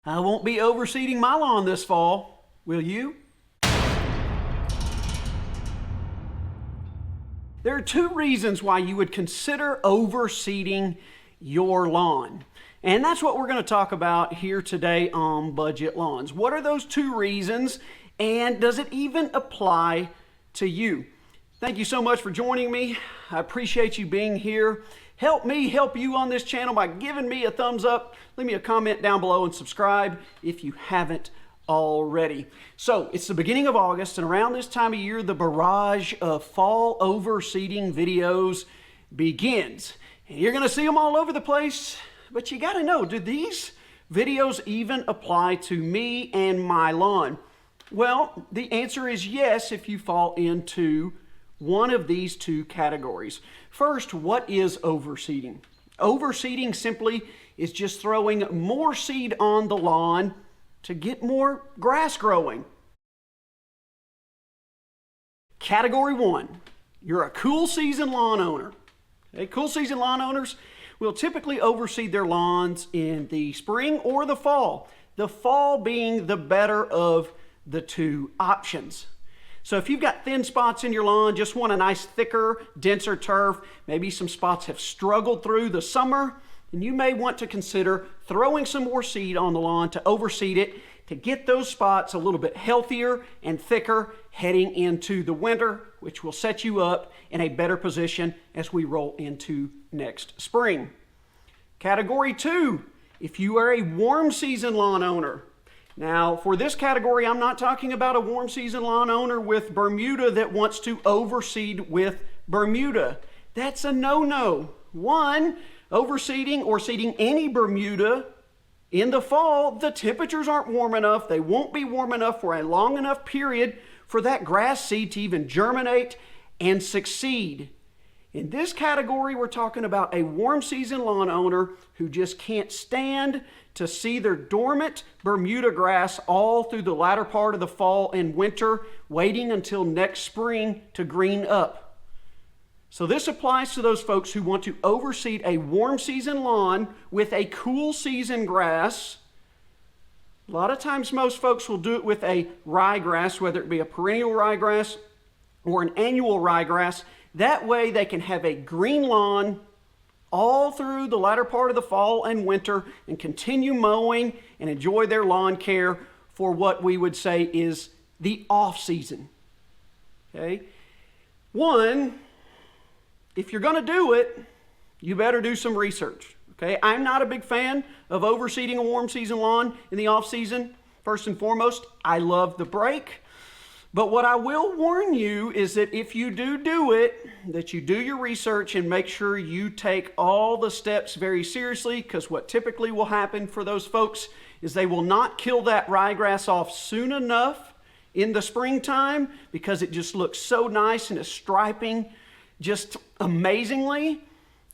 I won't be overseeding my lawn this fall, will you? There are two reasons why you would consider overseeding your lawn. And that's what we're going to talk about here today on Budget Lawns. What are those two reasons, and does it even apply to you? Thank you so much for joining me. I appreciate you being here. Help me help you on this channel by giving me a thumbs up. Leave me a comment down below and subscribe if you haven't already. So it's the beginning of August, and around this time of year, the barrage of fall overseeding videos begins. And you're going to see them all over the place, but you got to know, do these videos even apply to me and my lawn? Well, the answer is yes if you fall into one of these two categories. First, what is overseeding? Overseeding simply is just throwing more seed on the lawn to get more grass growing. Category one, you're a cool season lawn owner. Okay, cool season lawn owners will typically overseed their lawns in the spring or the fall. The fall being the better of the two options. So if you've got thin spots in your lawn, just want a nice thicker, denser turf, maybe some spots have struggled through the summer, then you may want to consider throwing some more seed on the lawn to overseed it to get those spots a little bit healthier and thicker heading into the winter, which will set you up in a better position as we roll into next spring. Category two, if you are a warm season lawn owner. Now, for this category, I'm not talking about a warm season lawn owner with Bermuda that wants to overseed with Bermuda. That's a no-no. One, overseeding or seeding any Bermuda in the fall, the temperatures aren't warm enough. They won't be warm enough for a long enough period for that grass seed to even germinate and succeed. In this category, we're talking about a warm season lawn owner who just can't stand to see their dormant Bermuda grass all through the latter part of the fall and winter, waiting until next spring to green up. So this applies to those folks who want to overseed a warm season lawn with a cool season grass. A lot of times most folks will do it with a ryegrass, whether it be a perennial ryegrass or an annual ryegrass. That way they can have a green lawn all through the latter part of the fall and winter and continue mowing and enjoy their lawn care for what we would say is the off season. Okay? One, if you're going to do it, you better do some research. Okay? I'm not a big fan of overseeding a warm season lawn in the off season. First and foremost, I love the break. But what I will warn you is that if you do it, that you do your research and make sure you take all the steps very seriously, because what typically will happen for those folks is they will not kill that ryegrass off soon enough in the springtime because it just looks so nice and is striping just amazingly,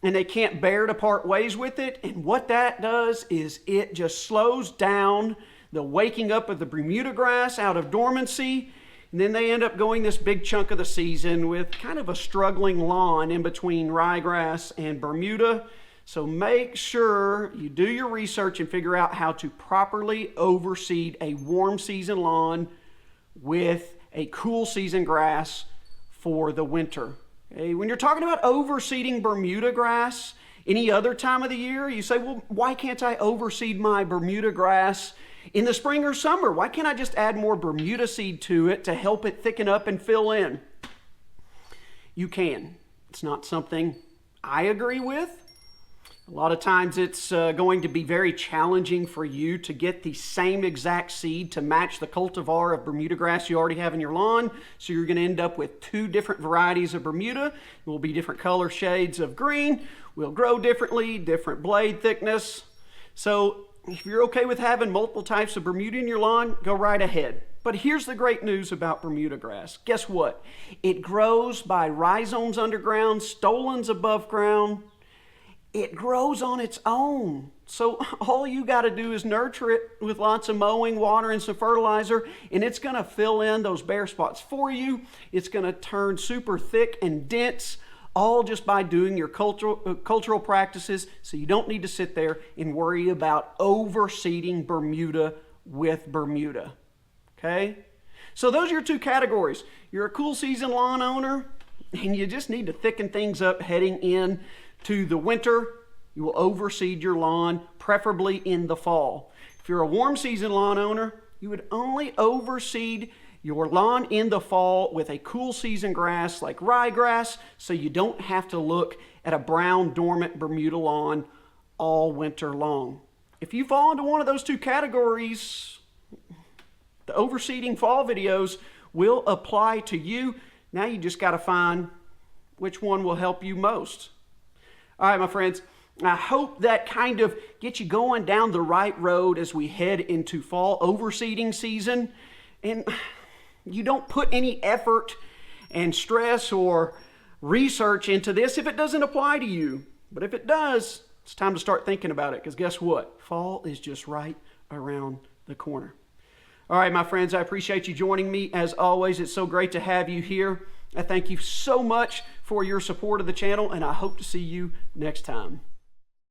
and they can't bear to part ways with it. And what that does is it just slows down the waking up of the Bermuda grass out of dormancy. And then they end up going this big chunk of the season with kind of a struggling lawn in between ryegrass and Bermuda. So make sure you do your research and figure out how to properly overseed a warm season lawn with a cool season grass for the winter. Okay? When you're talking about overseeding Bermuda grass any other time of the year, you say, well, why can't I overseed my Bermuda grass in the spring or summer? Why can't I just add more Bermuda seed to it to help it thicken up and fill in? You can. It's not something I agree with. A lot of times it's going to be very challenging for you to get the same exact seed to match the cultivar of Bermuda grass you already have in your lawn. So you're going to end up with two different varieties of Bermuda. It will be different color shades of green, will grow differently, different blade thickness. So if you're okay with having multiple types of Bermuda in your lawn, go right ahead. But here's the great news about Bermuda grass. Guess what? It grows by rhizomes underground, stolons above ground. It grows on its own. So all you got to do is nurture it with lots of mowing, water, and some fertilizer, and it's going to fill in those bare spots for you. It's going to turn super thick and dense all just by doing your cultural practices, so you don't need to sit there and worry about overseeding Bermuda with Bermuda. Okay? So those are your two categories. You're a cool season lawn owner, and you just need to thicken things up heading in to the winter. You will overseed your lawn, preferably in the fall. If you're a warm season lawn owner, you would only overseed your lawn in the fall with a cool season grass like ryegrass, so you don't have to look at a brown dormant Bermuda lawn all winter long. If you fall into one of those two categories, the overseeding fall videos will apply to you. Now you just got to find which one will help you most. All right, my friends, I hope that kind of gets you going down the right road as we head into fall overseeding season. And you don't put any effort and stress or research into this if it doesn't apply to you. But if it does, it's time to start thinking about it, because guess what? Fall is just right around the corner. All right, my friends, I appreciate you joining me. As always, it's so great to have you here. I thank you so much for your support of the channel, and I hope to see you next time.